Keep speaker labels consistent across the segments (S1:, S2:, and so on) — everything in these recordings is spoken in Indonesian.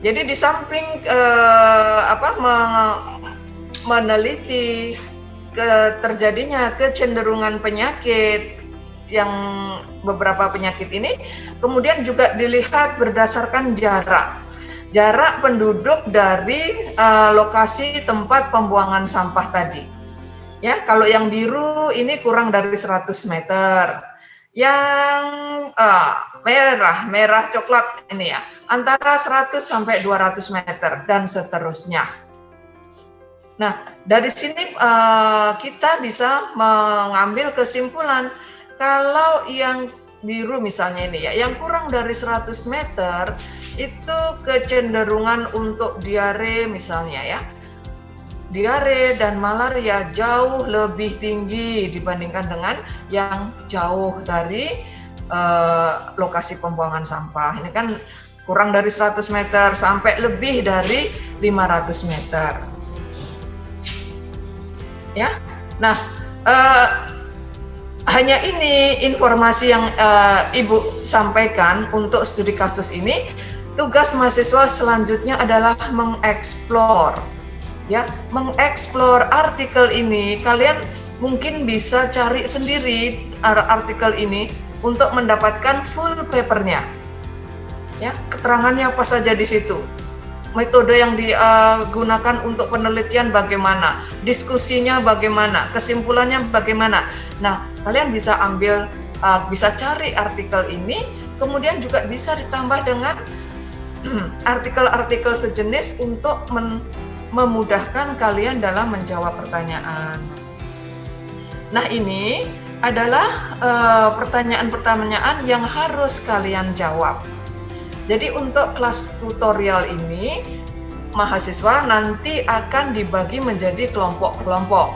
S1: Jadi di samping meneliti terjadinya kecenderungan penyakit yang beberapa penyakit ini, kemudian juga dilihat berdasarkan jarak penduduk dari lokasi tempat pembuangan sampah tadi. Ya, kalau yang biru ini kurang dari 100 meter. Yang merah coklat ini ya, antara 100 sampai 200 meter dan seterusnya. Nah, dari sini kita bisa mengambil kesimpulan kalau yang biru misalnya ini ya, yang kurang dari 100 meter itu kecenderungan untuk diare misalnya ya. Diare dan malaria jauh lebih tinggi dibandingkan dengan yang jauh dari lokasi pembuangan sampah. Ini kan kurang dari 100 meter sampai lebih dari 500 meter. Ya, nah hanya ini informasi yang Ibu sampaikan untuk studi kasus ini. Tugas mahasiswa selanjutnya adalah mengeksplor artikel ini. Kalian mungkin bisa cari sendiri artikel ini untuk mendapatkan full papernya. Ya, keterangannya apa saja di situ. Metode yang digunakan untuk penelitian bagaimana, diskusinya bagaimana, kesimpulannya bagaimana. Nah, kalian bisa ambil, bisa cari artikel ini, kemudian juga bisa ditambah dengan artikel-artikel sejenis untuk memudahkan kalian dalam menjawab pertanyaan. Nah, ini adalah pertanyaan-pertanyaan yang harus kalian jawab. Jadi untuk kelas tutorial ini, mahasiswa nanti akan dibagi menjadi kelompok-kelompok.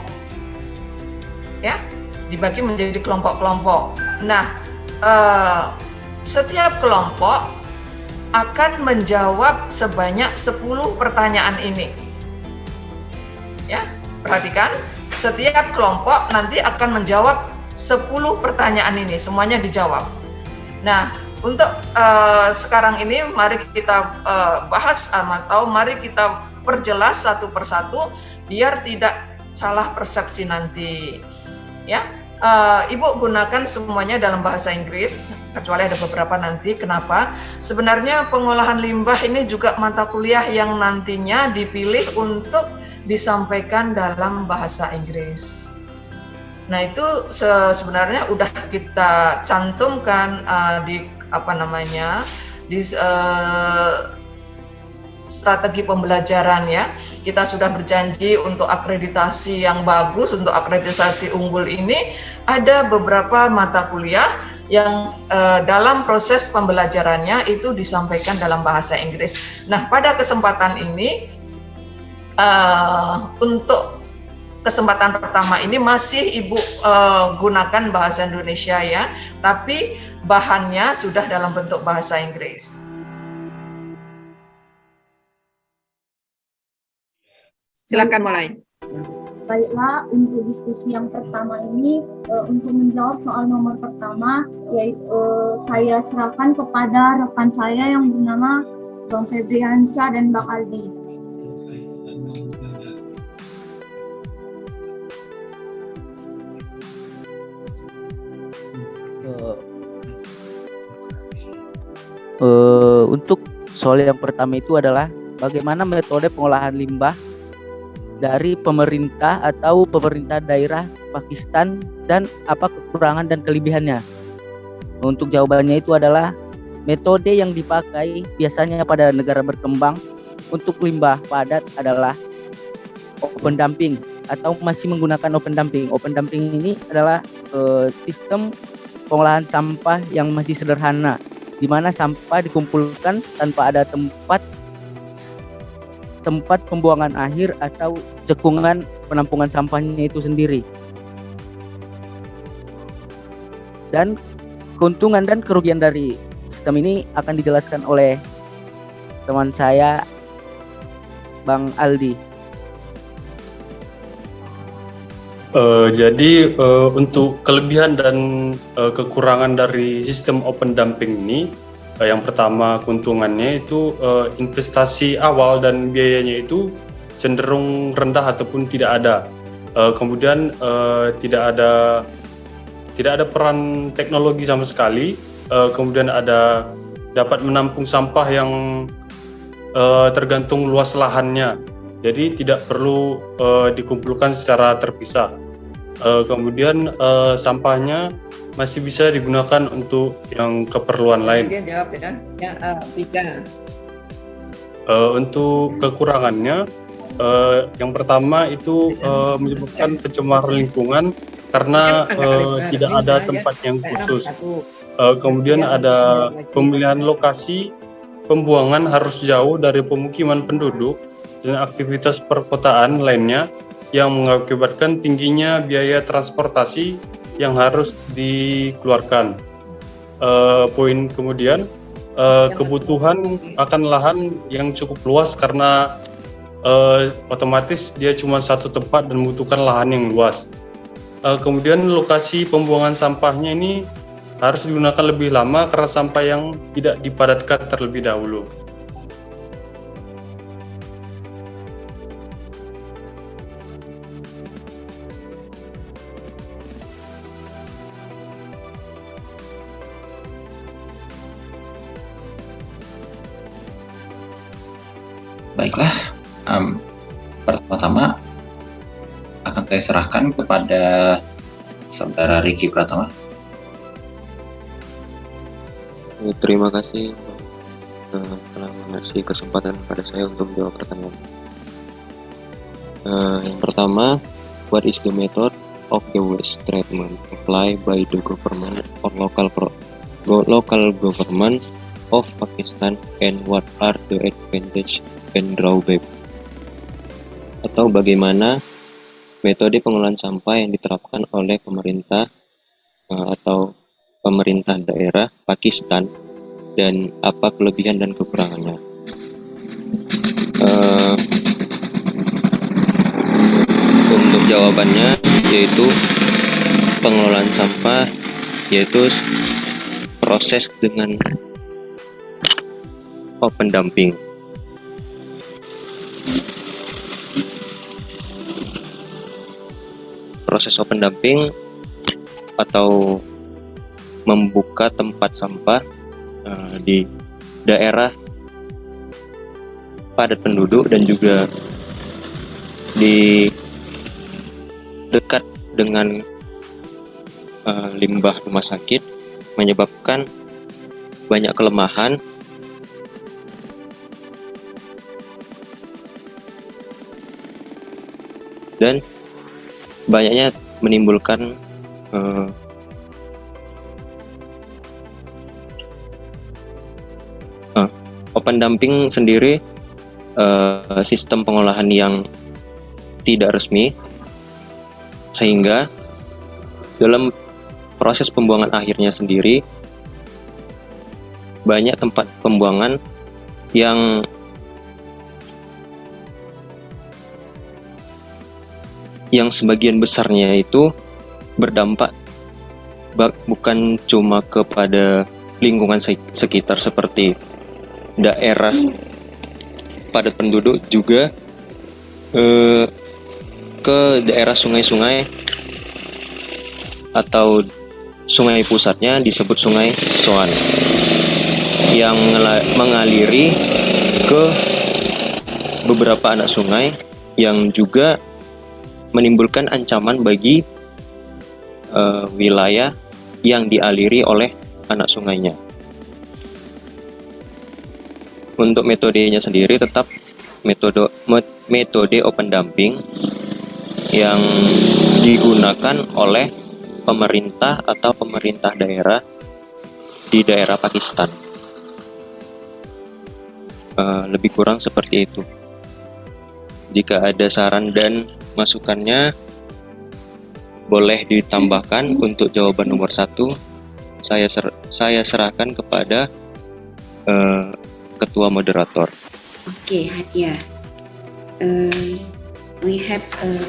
S1: Ya, dibagi menjadi kelompok-kelompok. Nah, setiap kelompok akan menjawab sebanyak 10 pertanyaan ini. Ya, perhatikan, setiap kelompok nanti akan menjawab 10 pertanyaan ini, semuanya dijawab. Nah, untuk sekarang ini mari kita bahas atau mari kita perjelas satu persatu biar tidak salah persepsi nanti. Ya, Ibu gunakan semuanya dalam bahasa Inggris, kecuali ada beberapa nanti. Kenapa? Sebenarnya pengolahan limbah ini juga mata kuliah yang nantinya dipilih untuk disampaikan dalam bahasa Inggris. Nah, itu sebenarnya udah kita cantumkan di strategi pembelajaran ya. Kita sudah berjanji untuk akreditasi yang bagus, untuk akreditasi unggul ini ada beberapa mata kuliah yang dalam proses pembelajarannya itu disampaikan dalam bahasa Inggris. Nah, pada kesempatan ini untuk kesempatan pertama ini masih Ibu gunakan bahasa Indonesia ya, tapi bahannya sudah dalam bentuk bahasa Inggris. Silakan mulai.
S2: Baiklah, untuk diskusi yang pertama ini, untuk menjawab soal nomor pertama, yaitu saya serahkan kepada rekan saya yang bernama Bang Febriansyah dan Bang Aldi.
S3: Untuk soal yang pertama itu adalah bagaimana metode pengolahan limbah dari pemerintah atau pemerintah daerah Pakistan dan apa kekurangan dan kelebihannya. Untuk jawabannya itu adalah metode yang dipakai biasanya pada negara berkembang untuk limbah padat adalah open dumping atau masih menggunakan open dumping. Open dumping ini adalah sistem pengolahan sampah yang masih sederhana, di mana sampah dikumpulkan tanpa ada tempat pembuangan akhir atau cekungan penampungan sampahnya itu sendiri. Dan keuntungan dan kerugian dari sistem ini akan dijelaskan oleh teman saya, Bang Aldi.
S4: Jadi untuk kelebihan dan kekurangan dari sistem open dumping ini, Yang pertama, keuntungannya itu investasi awal dan biayanya itu cenderung rendah ataupun tidak ada. Kemudian tidak ada peran teknologi sama sekali. Kemudian dapat menampung sampah yang tergantung luas lahannya. Jadi tidak perlu dikumpulkan secara terpisah. Kemudian sampahnya masih bisa digunakan untuk yang keperluan lain.
S1: Dia jawab dengan tiga.
S4: Untuk kekurangannya, yang pertama itu menyebabkan pencemaran lingkungan karena tidak ada tempat yang khusus. Kemudian ada pemilihan lokasi pembuangan harus jauh dari pemukiman penduduk dan aktivitas perkotaan lainnya yang mengakibatkan tingginya biaya transportasi yang harus dikeluarkan. Poin kemudian, kebutuhan akan lahan yang cukup luas karena otomatis dia cuma satu tempat dan membutuhkan lahan yang luas. Kemudian lokasi pembuangan sampahnya ini harus digunakan lebih lama karena sampah yang tidak dipadatkan terlebih dahulu.
S5: Baiklah, pertama-tama akan saya serahkan kepada Saudara Ricky Pratama.
S6: Terima kasih telah mengasih kesempatan pada saya untuk menjawab pertanyaan. Yang pertama, what is the method of the waste treatment applied by the government or local government of Pakistan, and what are the advantage and drawback? Atau bagaimana metode pengelolaan sampah yang diterapkan oleh pemerintah atau pemerintah daerah Pakistan, dan apa kelebihan dan kekurangannya? Untuk jawabannya, yaitu pengelolaan sampah yaitu proses dengan open dumping. Proses open dumping atau membuka tempat sampah di daerah padat penduduk dan juga di dekat dengan limbah rumah sakit menyebabkan banyak kelemahan dan banyaknya menimbulkan open dumping sendiri sistem pengolahan yang tidak resmi, sehingga dalam proses pembuangan akhirnya sendiri banyak tempat pembuangan yang sebagian besarnya itu berdampak bukan cuma kepada lingkungan sekitar seperti daerah padat penduduk, juga ke daerah sungai-sungai atau sungai pusatnya disebut Sungai Soan yang mengaliri ke beberapa anak sungai yang juga menimbulkan ancaman bagi wilayah yang dialiri oleh anak sungainya. Untuk metodenya sendiri tetap metode open dumping yang digunakan oleh pemerintah atau pemerintah daerah di daerah Pakistan. Lebih kurang seperti itu. Jika ada saran dan masukannya, boleh ditambahkan. Untuk jawaban nomor 1, saya serahkan kepada ketua moderator.
S7: Okay, Hadia. We have 1,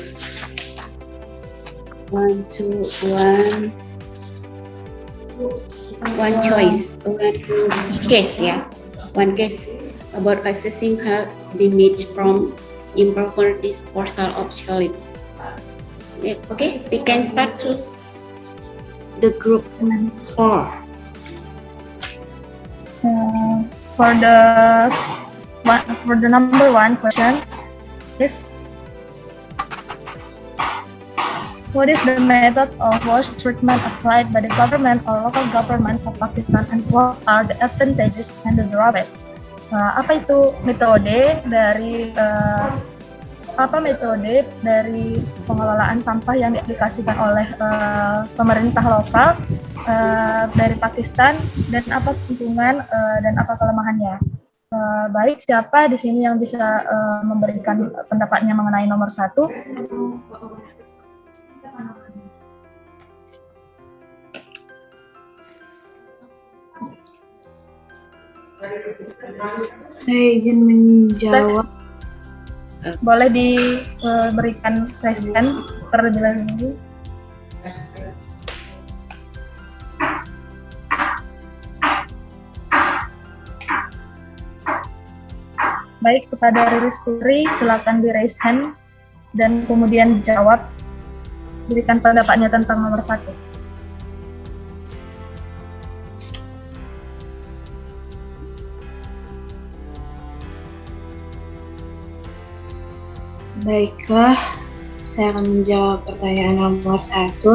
S7: 2, 1, 2, one choice, one case, yeah, one case about assessing health damage from improper disposal of solid. Okay, we can start to the group 4.
S2: For the number 1 question is, what is the method of waste treatment applied by the government or local government of Pakistan, and what are the advantages and the drawbacks? Apa itu metode dari pengelolaan sampah yang diaplikasikan oleh pemerintah lokal dari Pakistan, dan apa keuntungan dan apa kelemahannya? Baik, siapa di sini yang bisa memberikan pendapatnya mengenai nomor 1?
S8: Saya izin menjawab.
S2: Boleh diberikan present terlebih dahulu. Baik, kepada Riris Putri, silakan di raise hand dan kemudian jawab, berikan pendapatnya tentang nomor 1.
S8: Baiklah, saya akan menjawab pertanyaan nomor 1.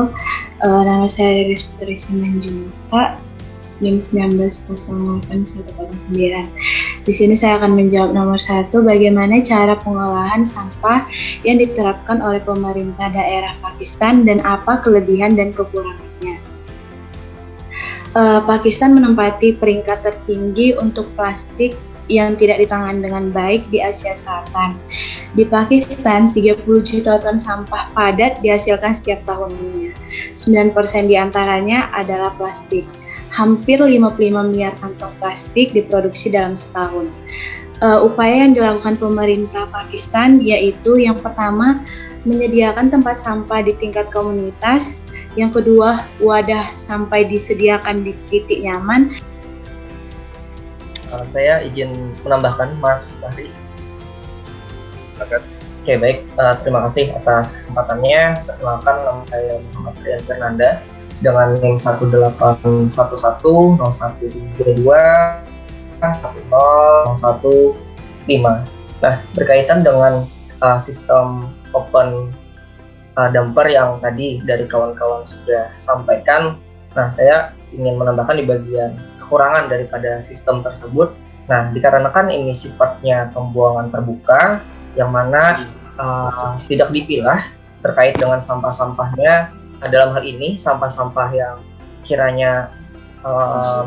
S8: Nama saya Riris Putri Simanjunta, NIM 19081109. Di sini saya akan menjawab nomor 1, bagaimana cara pengolahan sampah yang diterapkan oleh pemerintah daerah Pakistan dan apa kelebihan dan kekurangannya. Pakistan menempati peringkat tertinggi untuk plastik yang tidak ditangani dengan baik di Asia Selatan. Di Pakistan, 30 juta ton sampah padat dihasilkan setiap tahunnya. 9% diantaranya adalah plastik. Hampir 55 miliar kantong plastik diproduksi dalam setahun. Upaya yang dilakukan pemerintah Pakistan yaitu yang pertama, menyediakan tempat sampah di tingkat komunitas. Yang kedua, wadah sampah disediakan di titik nyaman.
S9: Saya izin menambahkan, Mas Fahri. Oke, baik. Terima kasih atas kesempatannya. Perkenalkan, nama saya Muhammad Rian Fernanda dengan NIM 1810132100115. Nah, berkaitan dengan sistem open dumper yang tadi dari kawan-kawan sudah sampaikan, nah saya ingin menambahkan di bagian kekurangan daripada sistem tersebut. Nah, dikarenakan ini sifatnya pembuangan terbuka, yang mana tidak dipilah terkait dengan sampah-sampahnya. Dalam hal ini, sampah-sampah yang kiranya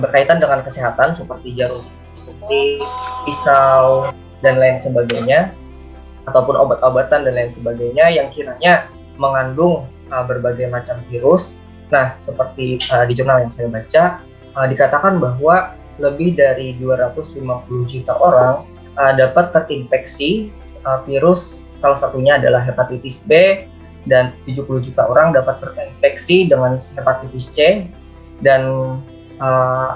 S9: berkaitan dengan kesehatan seperti jarum suntik, pisau, dan lain sebagainya, ataupun obat-obatan dan lain sebagainya yang kiranya mengandung berbagai macam virus. Nah, seperti di jurnal yang saya baca, dikatakan bahwa lebih dari 250 juta orang dapat terinfeksi virus, salah satunya adalah hepatitis B, dan 70 juta orang dapat terinfeksi dengan hepatitis C, dan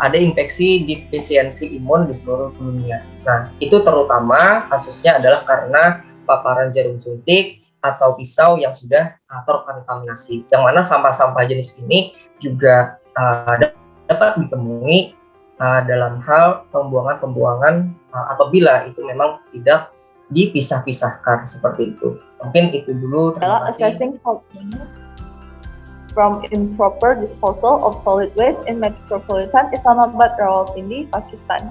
S9: ada infeksi defisiensi imun di seluruh dunia. Nah, itu terutama kasusnya adalah karena paparan jarum suntik atau pisau yang sudah terkontaminasi, yang mana sampah-sampah jenis ini juga dapat ditemui dalam hal pembuangan apabila itu memang tidak dipisah-pisahkan seperti itu. Mungkin itu dulu. Terima kasih.
S10: Assessing health from improper disposal of solid waste in Metropolitan Islamabad, Rawalpindi, Pakistan.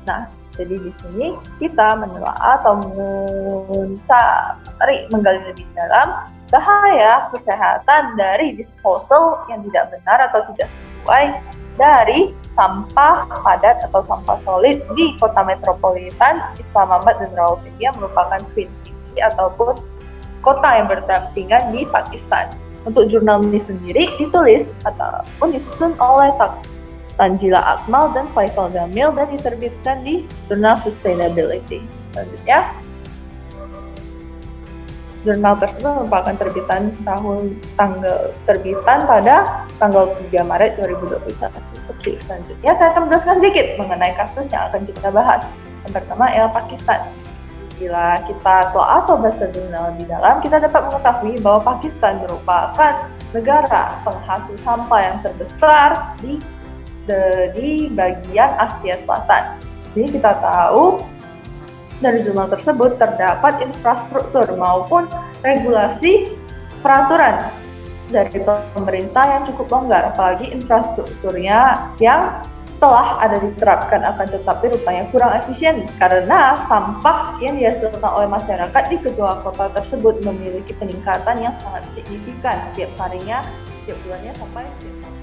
S10: Nah, jadi di sini kita menelaah atau menggali lebih dalam bahaya kesehatan dari disposal yang tidak benar atau tidak sesuai dari sampah padat atau sampah solid di kota metropolitan Islamabad dan Rawalpindi yang merupakan twin city ataupun kota yang berdampingan di Pakistan. Untuk jurnal ini sendiri ditulis ataupun disusun oleh Tanjila Akmal dan Faisal Jamil dan diterbitkan di jurnal Sustainability. Selanjutnya, Jurnal tersebut merupakan terbitan pada tanggal 3 Maret 2021. Oke, selanjutnya saya akan menjelaskan sedikit mengenai kasus yang akan kita bahas. Yang pertama ialah Pakistan. Bila kita telah atau baca jurnal di dalam, kita dapat mengetahui bahwa Pakistan merupakan negara penghasil sampah yang terbesar di bagian Asia Selatan. Jadi kita tahu dari jurnal tersebut terdapat infrastruktur maupun regulasi peraturan dari pemerintah yang cukup longgar, apalagi infrastrukturnya yang telah ada diterapkan akan tetapi rupanya kurang efisien karena sampah yang dihasilkan oleh masyarakat di kedua kota tersebut memiliki peningkatan yang sangat signifikan setiap harinya, setiap bulannya sampai setiap tahun.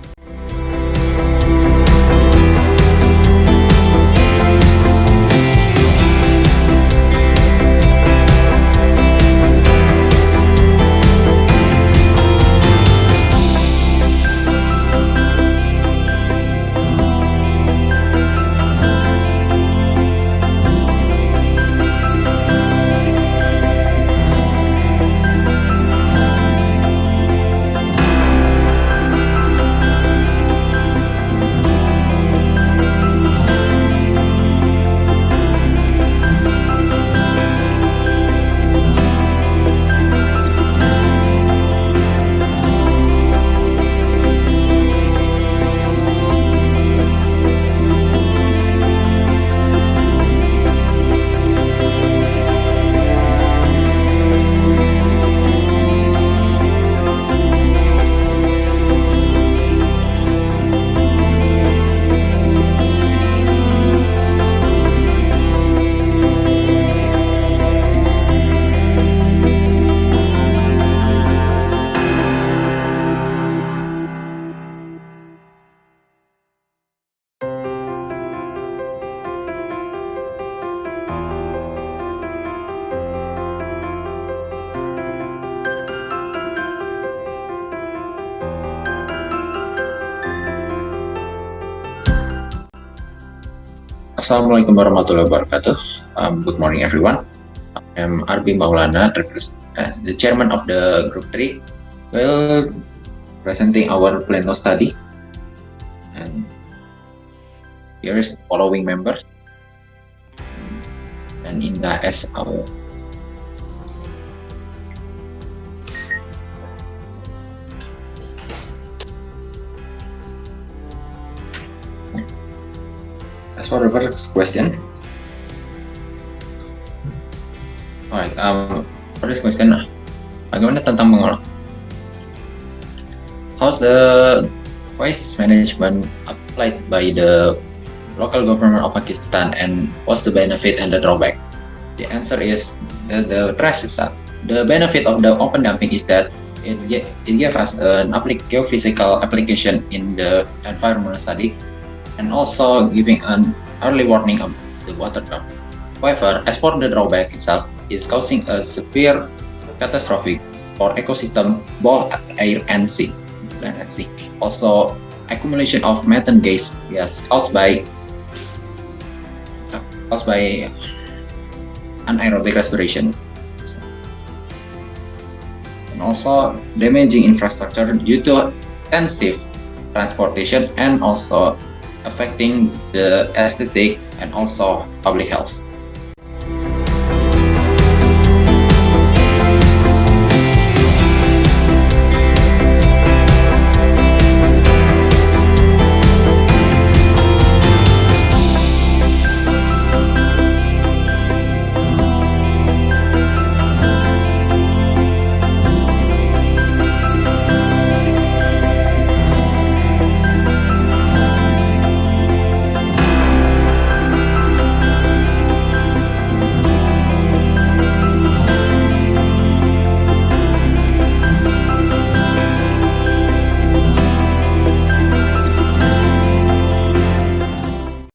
S5: Assalamualaikum warahmatullahi wabarakatuh. Good morning, everyone. I'm Arbi Maulana, the chairman of the Group 3. Well, presenting our Pleno study. And here is the following members. And Indah as our As for the first question, alright, for this question, bagaimana tentang mengolah? How's the waste management applied by the local government of Pakistan, and what's the benefit and the drawback? The answer is the trash itself. The benefit of the open dumping is that it gives us an geophysical application in the environmental study, and also giving an early warning of the water drop. However, as for the drawback itself, is causing a severe catastrophic for ecosystem, both air and sea. Also, accumulation of methane gas caused by anaerobic respiration, and also damaging infrastructure due to intensive transportation, and also affecting the aesthetic and also public health.